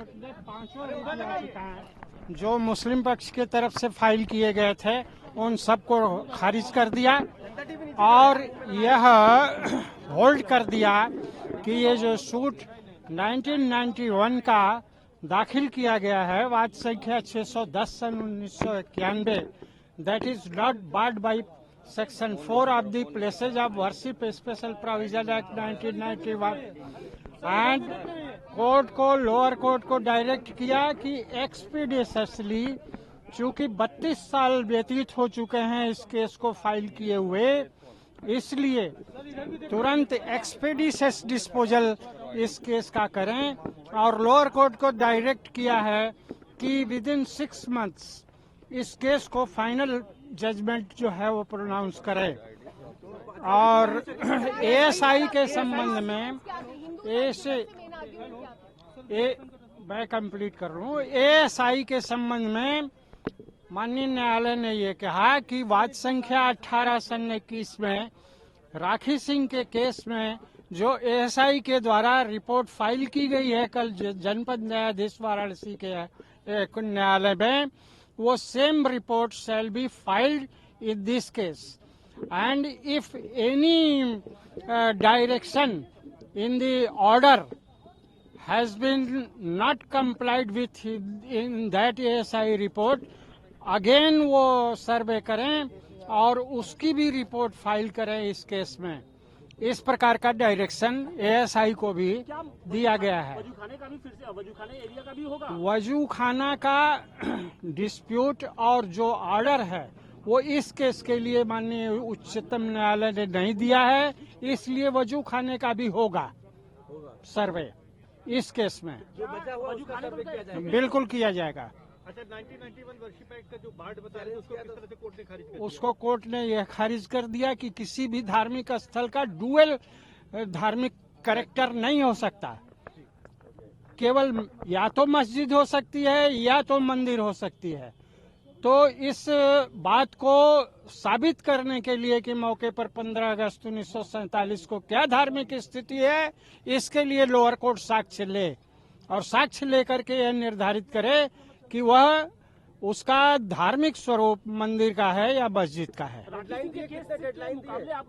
Court ने 5 याचिकाएं जो मुस्लिम पक्ष की तरफ से फाइल किए गए थे उन सबको खारिज कर दिया और यह होल्ड कर दिया कि ये जो सूट 1991 का दाखिल किया गया है वाद संख्या 610 सन 1991 that is not barred by section 4 of the places of worship special provision act 1991 and court को लोअर कोर्ट को डायरेक्ट किया कि एक्सपीडिशसली चूंकि 32 साल व्यतीत हो चुके हैं इस केस को फाइल किए हुए, इसलिए तुरंत एक्सपीडिशस डिस्पोजल इस केस का करें और लोअर कोर्ट को डायरेक्ट किया है कि विद इन 6 मंथ्स इस केस को फाइनल जजमेंट जो है वो प्रोनाउंस करे। और एएसआई के संबंध में मैं कंप्लीट कर रहा हूँ। एएसआई के संबंध में माननीय न्यायालय ने ये कहा कि वाद संख्या 18 सन 21 में राखी सिंह के केस में जो एएसआई के द्वारा रिपोर्ट फाइल की गई है कल जनपद न्यायाधीश वाराणसी के न्यायालय में, वो same report shall be filed in this case and if any direction in the order has been not complied with in that ASI report, again वो सर्वे करें और उसकी भी रिपोर्ट फाइल करें इस केस में। इस प्रकार का डायरेक्शन एएसआई को भी दिया गया है। वजूखाने का भी फिर से वजूखाने एरिया का भी होगा। वजूखाना का डिस्प्यूट और जो ऑर्डर है वो इस केस के लिए माननीय उच्चतम न्यायालय ने नहीं दिया है, इसलिए वजूखाने का भी होगा सर्वे इस केस में। बिल्कुल किया जाएगा। अच्छा, 1991 वर्शिप एक्ट का जो बार्ड बता रहे हैं उसको किस तरह से कोर्ट ने खारिज किया? उसको कोर्ट ने यह खारिज कर दिया कि किसी भी धार्मिक स्थल का डुअल धार्मिक कैरेक्टर नहीं हो सकता, केवल या तो मस्जिद हो सकती है या तो मंदिर हो सकती है। तो इस बात को साबित करने के लिए कि मौके पर 15 अगस्त 1947 को क्या धार्मिक स्थिति है, इसके लिए लोअर कोर्ट साक्ष्य ले और साक्ष्य लेकर के यह निर्धारित करे कि वह उसका धार्मिक स्वरूप मंदिर का है या मस्जिद का है। आपका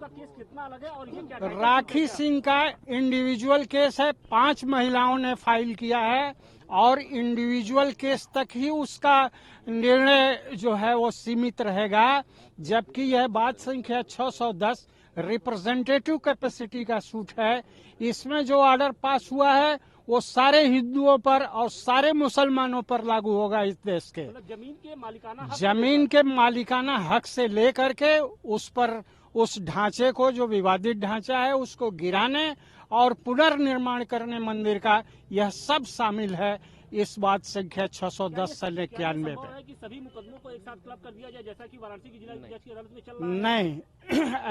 केस कितना अलग है और ये क्या? राखी सिंह का इंडिविजुअल केस है, 5 महिलाओं ने फाइल किया है और इंडिविजुअल केस तक ही उसका निर्णय जो है वो सीमित रहेगा, जबकि यह बात संख्या 610 रिप्रेजेंटेटिव कैपेसिटी का सूट है। इसमें जो ऑर्डर पास हुआ है वो सारे हिंदुओं पर और सारे मुसलमानों पर लागू होगा इस देश के। जमीन के मालिकाना हक से लेकर के उस पर उस ढांचे को जो विवादित ढांचा है उसको गिराने और पुनर्निर्माण करने मंदिर का, यह सब शामिल है इस बात संख्या 610 सन 91 में। कि सभी मुकदमों को एक साथ क्लब कर दिया जाए जैसा कि वाराणसी की जिला जज की अदालत में चल रहा है? नहीं,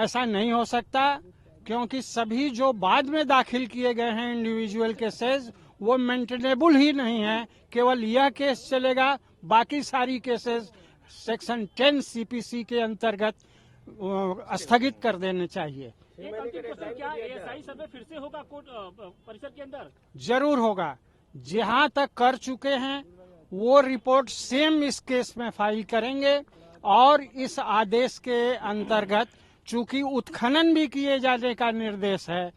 ऐसा नहीं हो सकता, क्योंकि सभी जो बाद में दाखिल किए गए हैं इंडिविजुअल केसेस वो मेंटेनेबल ही नहीं है। केवल यह केस चलेगा, बाकी सारी केसेस सेक्शन 10 सीपीसी के अंतर्गत स्थगित कर देने चाहिए। क्या एएसआई सर्वे फिर से होगा कोर्ट परिसर के अंदर? जरूर होगा। जहां तक कर चुके हैं वो रिपोर्ट सेम इस केस में फाइल करेंगे और इस आदेश के अंतर्गत चूंकि उत्खनन भी किए जाने का निर्देश है,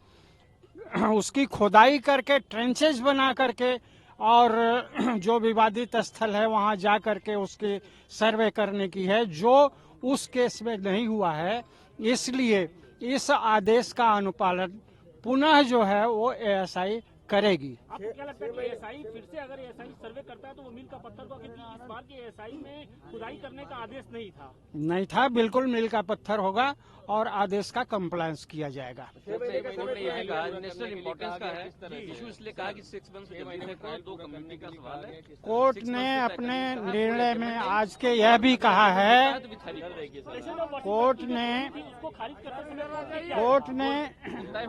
उसकी खुदाई करके ट्रेंचेज बना करके और जो विवादित स्थल है वहां जा करके उसके सर्वे करने की है, जो उस केस में नहीं हुआ है। इसलिए इस आदेश का अनुपालन पुनः जो है वो एएसआई करेगी। आपको क्या लगता है कि एएसआई फिर से अगर एएसआई सर्वे करता है तो वो मील का पत्थर होगा, क्योंकि इस बार के एएसआई में खुदाई करने का आदेश नहीं था? बिल्कुल मील का पत्थर होगा और आदेश का कंप्लायंस किया जाएगा। नेशनल इंपॉर्टेंस का है इशू, इसलिए कहा कि 6 मंथ्स दो कम्युनिटी का सवाल है। कोर्ट ने अपने निर्णय में आज के यह भी कहा है, कोर्ट ने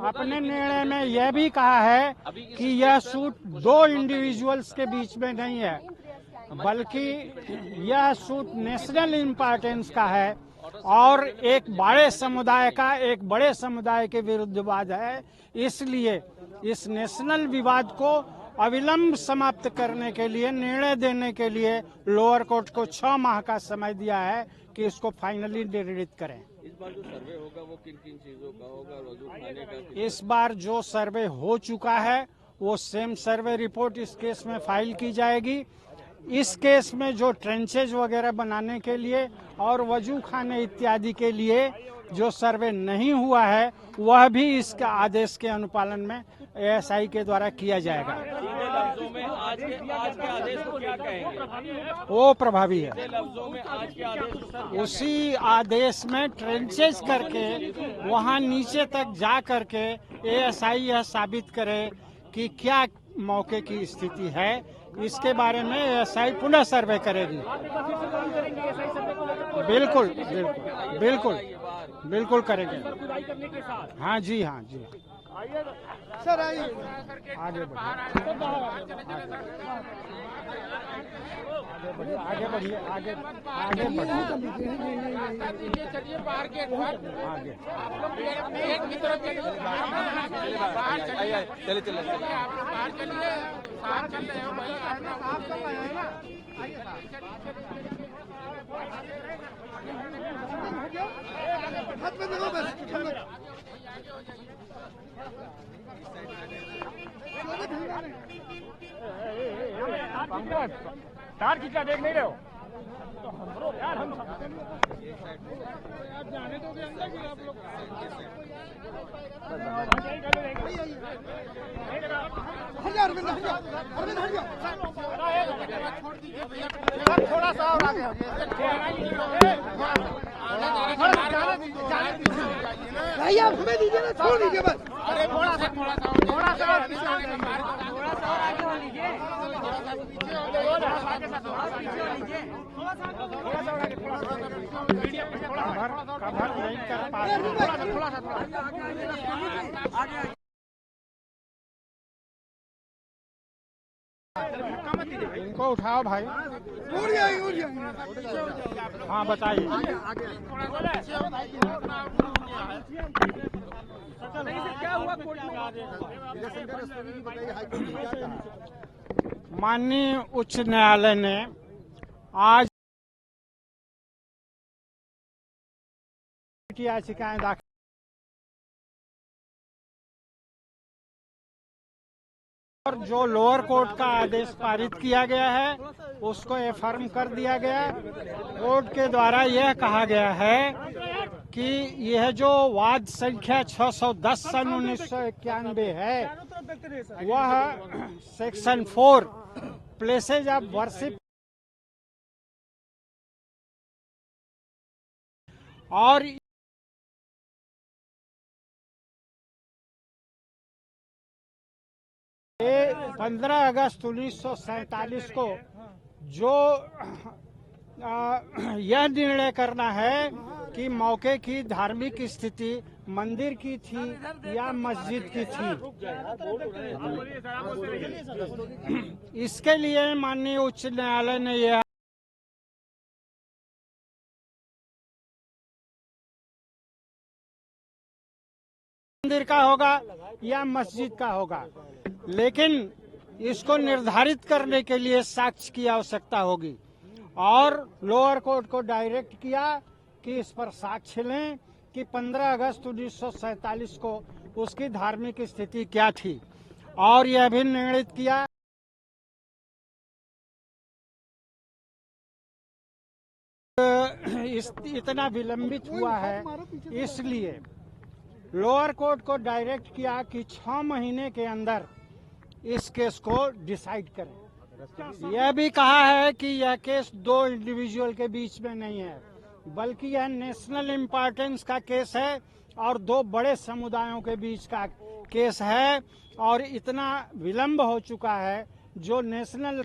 अपने निर्णय में यह भी कहा है कि यह सूट 2 इंडिविजुअल्स के बीच में नहीं है, बल्कि यह सूट नेशनल इम्पोर्टेंस का है और एक बड़े समुदाय के विरुद्ध वाद है। इसलिए इस नेशनल विवाद को अविलंब समाप्त करने के लिए, निर्णय देने के लिए लोअर कोर्ट को 6 माह का समय दिया है कि इसको फाइनली निर्णित करें। इस बार जो सर्वे होगा वो किन किन चीजों का होगा, वजू खाने का? इस बार जो सर्वे हो चुका है वो सेम सर्वे रिपोर्ट इस केस में फाइल की जाएगी। इस केस में जो ट्रेंचेज वगैरह बनाने के लिए और वजू खाने इत्यादि के लिए जो सर्वे नहीं हुआ है वह भी इसके आदेश के अनुपालन में एएसआई के द्वारा किया जाएगा। लफ्जों में आज के आदेश को क्या कहेंगे? वो प्रभावी है। लफ्जों में आज के आदेश उसी आदेश में ट्रेंचेज करके वहां नीचे तक जा करके एएसआई यह साबित करे कि क्या मौके की स्थिति है। इसके बारे में एएसआई पुनः सर्वे करेगी। बिल्कुल बिल्कुल बिल्कुल बिल्कुल करेंगे। हाँ जी, हाँ जी। सर आइए, आगे बढ़िए, आगे बढ़िए, आगे आगे बढ़िए, चलिए बाहर गेट पर आगे आप लोग गेट की तरफ चलिए, बाहर चलिए, चले चले आप लोग बाहर चलिए, बाहर चल रहे हो भाई, आप सब आए ना, हाथ में देखो बस, तार खींचा देख नहीं रहे हो यार, हम जाने दोगे अंदर भी आप लोग? थोड़ा सा और आगे भाई आप हमें दीजिए ना, छोड़ दीजिए बस। अरे थोड़ा सा आगे हो लीजिए, कवर नहीं कर पा रहे। थोड़ा सा इनको उठाओ भाई। हाँ बताइए। क्या हुआ कोर्ट में? माननीय उच्च न्यायालय ने आज याचिकाएं दाखिल और जो लोअर कोर्ट का आदेश पारित किया गया है उसको एफर्म कर दिया गया। कोर्ट के द्वारा यह कहा गया है कि यह जो वाद संख्या 610 सन 1991 है वह सेक्शन 4 प्लेसेज ऑफ वर्शिप और 15 अगस्त 1947 को जो यह निर्णय करना है कि मौके की धार्मिक स्थिति मंदिर की थी या मस्जिद की थी, इसके लिए माननीय उच्च न्यायालय ने यह मंदिर का होगा या मस्जिद का होगा, लेकिन इसको निर्धारित करने के लिए साक्ष्य की आवश्यकता होगी और लोअर कोर्ट को डायरेक्ट किया कि इस पर साक्ष्य लें कि 15 अगस्त 1947 को उसकी धार्मिक स्थिति क्या थी और यह भी निर्णित किया इतना विलंबित हुआ है, इसलिए लोअर कोर्ट को डायरेक्ट किया कि 6 महीने के अंदर इस केस को डिसाइड करें। यह भी कहा है कि यह केस 2 इंडिविजुअल के बीच में नहीं है, बल्कि यह नेशनल इम्पोर्टेंस का केस है और 2 बड़े समुदायों के बीच का केस है और इतना विलंब हो चुका है जो नेशनल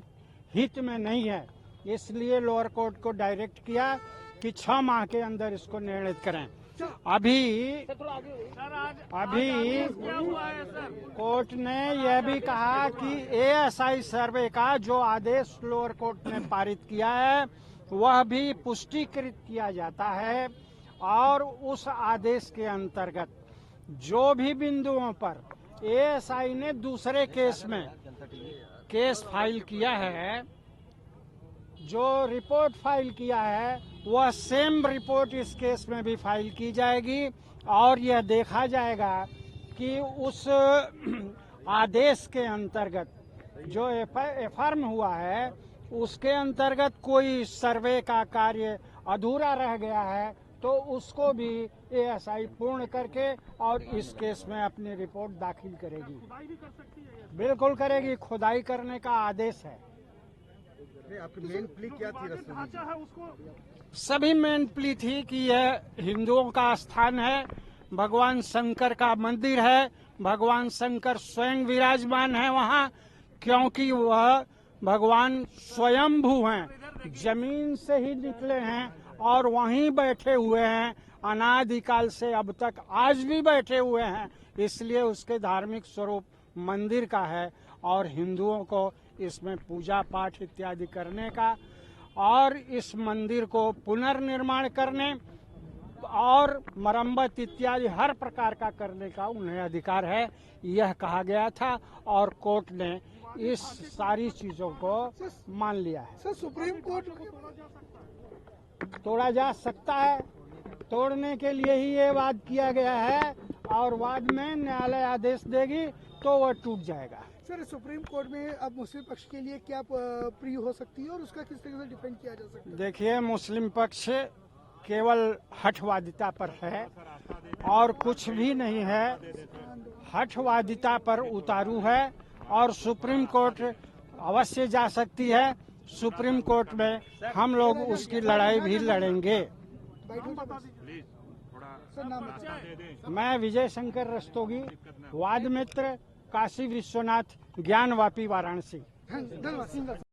हित में नहीं है। इसलिए लोअर कोर्ट को डायरेक्ट किया कि 6 माह के अंदर इसको निर्णित करें। अभी कोर्ट ने यह भी कहा कि एएसआई सर्वे का जो आदेश लोअर कोर्ट ने पारित किया है वह भी पुष्टिकृत किया जाता है और उस आदेश के अंतर्गत जो भी बिंदुओं पर एएसआई ने दूसरे केस में केस फाइल किया है, जो रिपोर्ट फाइल किया है, वह सेम रिपोर्ट इस केस में भी फाइल की जाएगी और यह देखा जाएगा कि उस आदेश के अंतर्गत जो एफर्म हुआ है उसके अंतर्गत कोई सर्वे का कार्य अधूरा रह गया है तो उसको भी एएसआई पूर्ण करके और इस केस में अपनी रिपोर्ट दाखिल करेगी। बिल्कुल करेगी, खुदाई करने का आदेश है। आपकी मेन प्ली क्या थी रसूल? सभी मेन प्ली थी कि यह हिंदुओं का स्थान है, भगवान शंकर का मंदिर है, भगवान शंकर स्वयं विराजमान है वहाँ, क्योंकि वह भगवान स्वयंभू हैं, जमीन से ही निकले हैं और वहीं बैठे हुए हैं, अनादिकाल से अब तक आज भी बैठे हुए हैं, इसलिए उसके धार्मिक स्वरूप मंदिर का है और हिंदुओं को इसमें पूजा पाठ इत्यादि करने का और इस मंदिर को पुनर्निर्माण करने और मरम्मत इत्यादि हर प्रकार का करने का उन्हें अधिकार है, यह कहा गया था और कोर्ट ने इस सारी चीजों को मान लिया है। सर, सुप्रीम कोर्ट तोड़ा जा सकता है, तोड़ने के लिए ही ये वाद किया गया है और वाद में न्यायालय आदेश देगी तो वह टूट जाएगा। सर, सुप्रीम कोर्ट में अब मुस्लिम पक्ष के लिए क्या प्री हो सकती है और उसका किस तरह से डिफेंड किया जा सकता है? देखिए, मुस्लिम पक्ष केवल हठवादिता पर है और कुछ भी नहीं है, हठवादिता पर उतारू है और सुप्रीम कोर्ट अवश्य जा सकती है। सुप्रीम कोर्ट में हम लोग उसकी लड़ाई भी लड़ेंगे। मैं विजय शंकर रस्तोगी, वाद मित्र, काशी विश्वनाथ, ज्ञानवापी, वाराणसी। धन्यवाद।